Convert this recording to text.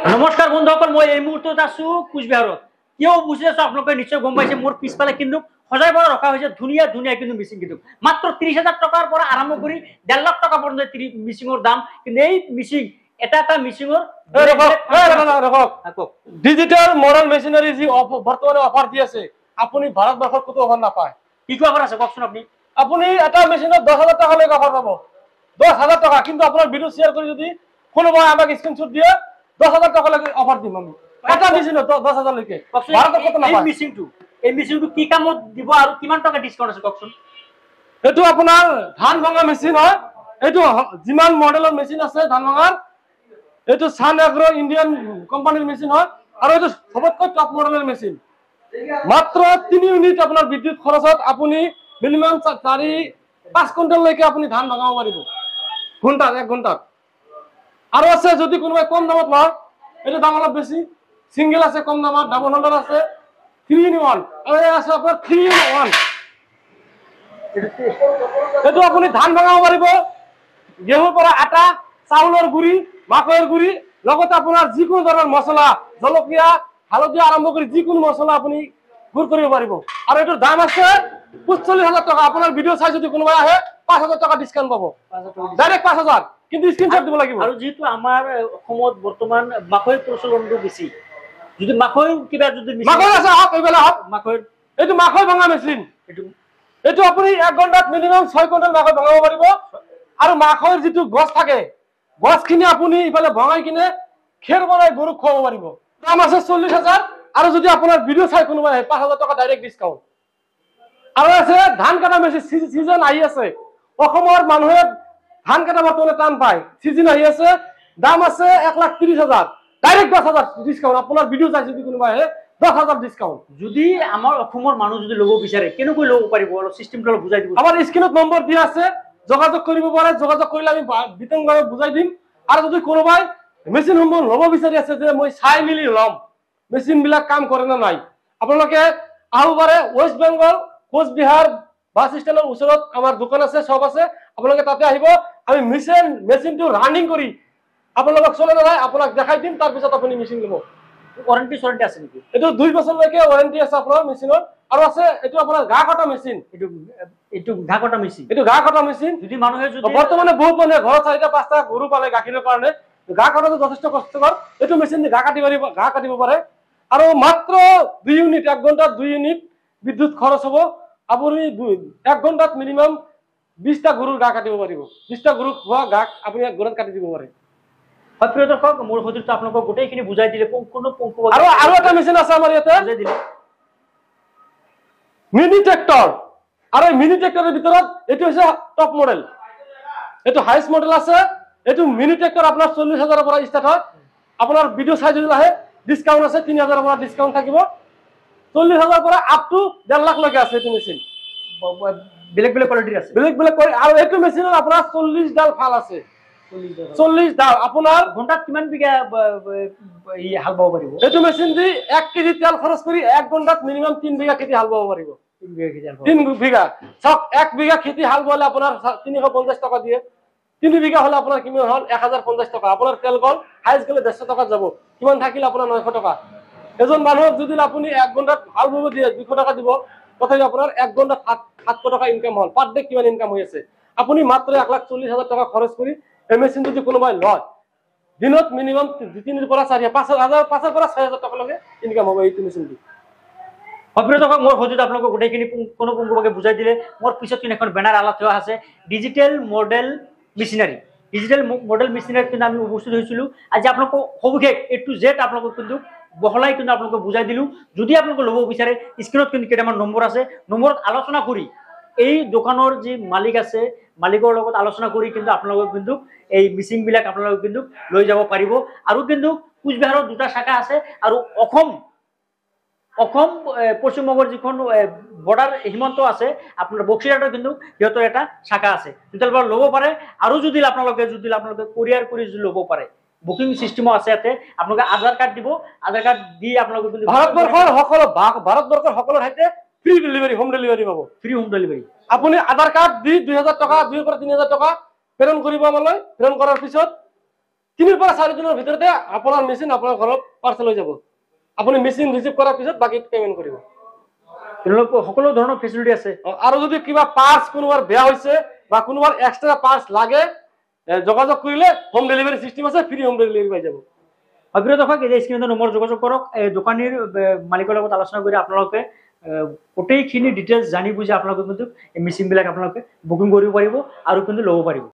নমস্কাৰ বন্ধুসকল, মই এই মুহূৰ্তত আছো কোচবিহাৰত। কিয় বুজি আছো আপোনালোকে নিশ্চয় গম পাইছে। মোৰ পিছফালে কিন্তু সজাই পৰা ৰখা হৈছে ধুনীয়া ধুনীয়া কিন্তু মিচিং, কিন্তু মাত্ৰ 30,000 টকাৰ পৰা আৰম্ভ কৰি 1.5 লাখ টকা পৰ্যন্ত মিচিঙৰ দাম। কিন্তু এই মিচিং এটা মিচিঙৰ ডিজিটেল মডাৰ্ণ মেচিনাৰী যি বৰ্তমানে অফাৰ দি আছে, আপুনি ভাৰতবৰ্ষত ক'তো অফাৰ নাপায়। কি কি অফাৰ আছে কওকচোন আপুনি? আপুনি এটা মেচিনত 10,000 টকালৈকে অফাৰ পাব, 10,000 টকা। কিন্তু আপোনাৰ ভিডিঅ' শ্বেয়াৰ কৰি যদি কোনোবাই আমাক স্ক্ৰীনশ্বট দিয়ে 10,000 টকালৈকে অফাৰ দিম আমি। এটা মেচিনত 10,000 লৈকে ভাৰতত ক'তো নাপায়। এই মেচিনটো কি কামত দিব আৰু কিমান টকা ডিছকাউণ্ট আছে কওকচোন? এইটো আপোনাৰ ধান ভঙা মেচিন হয়। এইটো যিমান মডেলৰ মেচিন আছে ধান ভঙাৰ, এইটো সান এগ্ৰো ইণ্ডিয়ান কোম্পানীৰ মেচিন হয়। আৰু এইটো সবতকৈ টপ মডেলৰ মেচিন। মাত্ৰ 3 মিনিট আপোনাৰ বিদ্যুৎ খৰচত আপুনি মিনিমাম 4-5 কুইণ্টেললৈকে আপুনি ধান ভঙাব পাৰিব ঘণ্টাত, 1 ঘণ্টাত। আৰু আছে যদি কোনোবাই কম দামত লয়, এইটো দাম অলপ বেছি। সিংগেল আছে কম দামত, ডাবল হোল্ডাৰ আছে, 3 in 1 আৰু এই আছে আপোনাৰ 3 in 1। এইটো আপুনি ধান ভঙাব পাৰিব, গেহুৰ পৰা আটা, চাউলৰ গুড়ি, মাকৈৰ গুড়ি, লগতে আপোনাৰ যিকোনো ধৰণৰ মছলা, জলকীয়া, হালধীয়া আৰম্ভ কৰি যিকোনো মছলা আপুনি গুড় কৰিব পাৰিব। আৰু এইটোৰ দাম আছে 45,000 টকা। আপোনাৰ ভিডিঅ' চাই যদি কোনোবাই আহে 5,000 টকা ডিছকাউণ্ট পাব, ডাইৰেক্ট 5,000। কিন্তু স্ক্ৰীনশ্বট দিব লাগিব। আৰু যিহেতু আমাৰ অসমত বৰ্তমান মাকৈৰ প্ৰচলনটো বেছি, যদি মাকৈ কিবা যদি মাকৈ আছে হওক, এইফালে হওক। মাকৈৰ এইটো মাকৈ ভঙা মেচিন। এইটো আপুনি 1 ঘণ্টাত মিনিমাম 6 কুইণ্টেল মাকৈ ভঙাব পাৰিব। আৰু মাকৈৰ যিটো গছ থাকে, গছখিনি আপুনি ইফালে ভঙাই কিনে খেৰ বনাই গৰুক খুৱাব পাৰিব। দাম আছে 40,000। আৰু যদি আপোনাৰ ভিডিঅ' চাই কোনোবাই আহে 5,000 টকা ডাইৰেক্ট ডিছকাউণ্ট। আৰু আছে ধান কাটা মেচিন। চিজন আহি আছে, অসমৰ মানুহে ধান কাটা বৰ্তমানে টান পায়। চিজন আহি আছে, দাম আছে 1,30,000, ডাইৰেক্ট 10,000 ডিছকাউণ্ট। আপোনাৰ ভিডিঅ' চাই যদি কোনোবাই আহে 10,000 ডিছকাউণ্ট। যদি আমাৰ অসমৰ মানুহ যদি ল'ব বিচাৰে কেনেকৈ ল'ব পাৰিব, অলপ চিষ্টেমটো অলপ বুজাই দিব। আমাৰ স্ক্ৰীনত নম্বৰ দিয়া আছে, যোগাযোগ কৰিব পাৰে। যোগাযোগ কৰিলে আমি বিতংভাৱে বুজাই দিম। আৰু যদি কোনোবাই মেচিনসমূহ ল'ব বিচাৰি আছে যে মই চাই মেলি ল'ম মেচিনবিলাক কাম কৰে নে নাই, আপোনালোকে আহিব পাৰে। ৱেষ্ট বেংগল কোচবিহাৰ বাছ ষ্টেণ্ডৰ ওচৰত আমাৰ দোকান আছে, চব আছে। আপোনালোকে তাতে আহিব, আমি মেচিনটো ৰানিং কৰি আপোনালোকক চলাই নাযায় আপোনাক দেখাই দিম। তাৰপিছত আপুনি মেচিন ল'ব। ওৱাৰেণ্টি আছে নেকি? এইটো 2 বছৰলৈকে ওৱাৰেণ্টি আছে আপোনাৰ মেচিনৰ। আৰু আছে এইটো আপোনাৰ ঘাঁহ কটা মেচিন। এইটো ঘাঁহ কটা মেচিন। এইটো ঘাঁহ কটা মেচিন। যদি মানুহে বৰ্তমানে বহুত মানুহে ঘৰত 4-5টা গৰু পালে গাখীৰৰ কাৰণে, ঘাঁহ কটাটো যথেষ্ট কষ্টকৰ। এইটো মেচিন দি ঘাঁহ কাটিব পাৰে। আৰু মাত্ৰ 2 ইউনিট, 1 ঘণ্টাত 2 ইউনিট বিদ্যুৎ খৰচ হ'ব। আপুনি 1 ঘণ্টাত মিনিমাম 20টা গৰুৰ ঘাঁহ কাটিব পাৰিব। 20টা গৰুক খোৱা ঘাঁহ আপুনি 1 ঘণ্টাত কাটি দিব পাৰে। প্ৰিয় দৰ্শক, মোৰ সতীৰ্থ আপোনালোকক গোটেইখিনি বুজাই দিলে। আৰু এটা মেচিন আছে আমাৰ ইয়াতে, বুজাই দিলে মিনি ট্ৰেক্টৰ। আৰু এই মিনি ট্ৰেক্টৰৰ ভিতৰত এইটো হৈছে টপ মডেল, এইটো হাইষ্ট মডেল আছে। এইটো মিনি ট্ৰেক্টৰ আপোনাৰ 40,000ৰ পৰা ষ্টাৰ্ট হয়। আপোনাৰ ভিডিঅ' চাই যদি আহে ডিছকাউণ্ট আছে, 3,000ৰ পৰা ডিছকাউণ্ট থাকিব। 40,000ৰ পৰা আপ টু 1.5 লাখলৈকে আছে এইটো মেচিন। বেলেগ বেলেগ কোৱালিটিৰ আছে, বেলেগ বেলেগ। আৰু এইটো মেচিনত আপোনাৰ 40ডাল ফাল আছে। 40ডাল আপোনাৰ ঘণ্টাত কিমান বিঘা হাল বাব পাৰিব? এইটো মেচিন দি 1 কেজি তেল খৰচ কৰি 1 ঘণ্টাত মিনিমাম 3 বিঘা খেতি হাল বাব পাৰিব। 3 বিঘা চাওক, 1 বিঘা খেতি হাল বালে আপোনাৰ 350 টকা দিয়ে। 3 বিঘা হলে আপোনাৰ কিমান হ'ল? 1,050 টকা। আপোনাৰ তেল গ'ল, হাইজ গ'লে 150 টকাত যাব। কিমান থাকিল আপোনাৰ? 900 টকা। এজন মানুহক যদি আপুনি 1 ঘণ্টাত হাল বাব দিয়ে 200 টকা দিব, তথাপি আপোনাৰ 1 ঘণ্টাত 700 টকা ইনকাম হ'ল। পাৰ ডে কিমান ইনকাম হৈ আছে? আপুনি মাত্ৰ 1,40,000 টকা খৰচ কৰি এই মেচিন যদি কোনোবাই লয়, দিনত মিনিমাম 3 পৰা 4, 5,000 পৰা 6,000 টকালৈকে ইনকাম হ'ব এইটো মেচিন দি। প্ৰিয় দৰ্শক, মোৰ সতীৰ্থ আপোনালোকক গোটেইখিনি পুংখানুপুংখভাৱে বুজাই দিলে। মোৰ পিছত কিন্তু এখন বেনাৰ আলাপ থোৱা আছে, digital model machinery. Digital model মেচিনাৰীত কিন্তু আমি উপস্থিত হৈছিলোঁ। আজি আপোনালোকক সবিশেষ A to Z আপোনালোকক কিন্তু বহলাই কিন্তু আপোনালোকক বুজাই দিলোঁ। যদি আপোনালোকে ল'ব বিচাৰে স্ক্ৰীনত কিন্তু কেইটামান নম্বৰ আছে, নম্বৰত আলোচনা কৰি এই দোকানৰ যি মালিক আছে, মালিকৰ লগত আলোচনা কৰি কিন্তু আপোনালোকে কিন্তু এই মেচিনবিলাক আপোনালোকে কিন্তু লৈ যাব পাৰিব। আৰু কিন্তু কোচবিহাৰৰ 2টা শাখা আছে। আৰু অসম পশ্চিমবংগৰ যিখন বৰ্ডাৰ সীমান্ত আছে, আপোনাৰ বক্সিঘাটৰ কিন্তু সিহঁতৰ এটা শাখা আছে। তেতিয়াহ'লে ল'ব পাৰে। আৰু যদি আপোনালোকে কোৰিয়াৰ কৰি যদি ল'ব পাৰে, বুকিং চিষ্টেমো আছে ইয়াতে। আপোনালোকে আধাৰ কাৰ্ড দিব, আধাৰ কাৰ্ড দি আপোনালোকে কিন্তু ভাৰতবৰ্ষৰ সকলো ঠাইতে ফ্ৰী ডেলিভাৰী, হোম ডেলিভাৰী পাব। Free home delivery. আপুনি আধাৰ কাৰ্ড দি 2,000 টকা, 2,000 পৰা 3,000 টকা প্ৰেৰণ কৰিব আমালৈ। প্ৰেৰণ কৰাৰ পিছত 3 পৰা 4 দিনৰ ভিতৰতে আপোনাৰ মেচিন আপোনাৰ ঘৰত পাৰ্চেল হৈ যাব। আপুনি মেচিন ৰিচিভ কৰাৰ পিছত বাকি পেমেন্ট কৰিব। তেওঁলোকৰ সকলো ধৰণৰ ফেচিলিটি আছে। আৰু যদি কিবা পাৰ্টস কোনোবাৰ বেয়া হৈছে বা কোনোবাৰ এক্সট্ৰা পাৰ্টস লাগে যোগাযোগ কৰিলে হোম ডেলিভাৰী সিস্টেম আছে, ফ্ৰী হোম ডেলিভাৰী পাই যাব। প্ৰিয় দৰ্শক, এই স্ক্ৰীণৰ নম্বৰ যোগাযোগ কৰক। এই দোকানীৰ মালিকৰ লগত আলোচনা কৰি আপোনালোকে গোটেইখিনি ডিটেইলছ জানি বুজি আপোনালোকে কিন্তু এই মেচিনবিলাক আপোনালোকে বুকিং কৰিব পাৰিব আৰু কিন্তু ল'ব পাৰিব।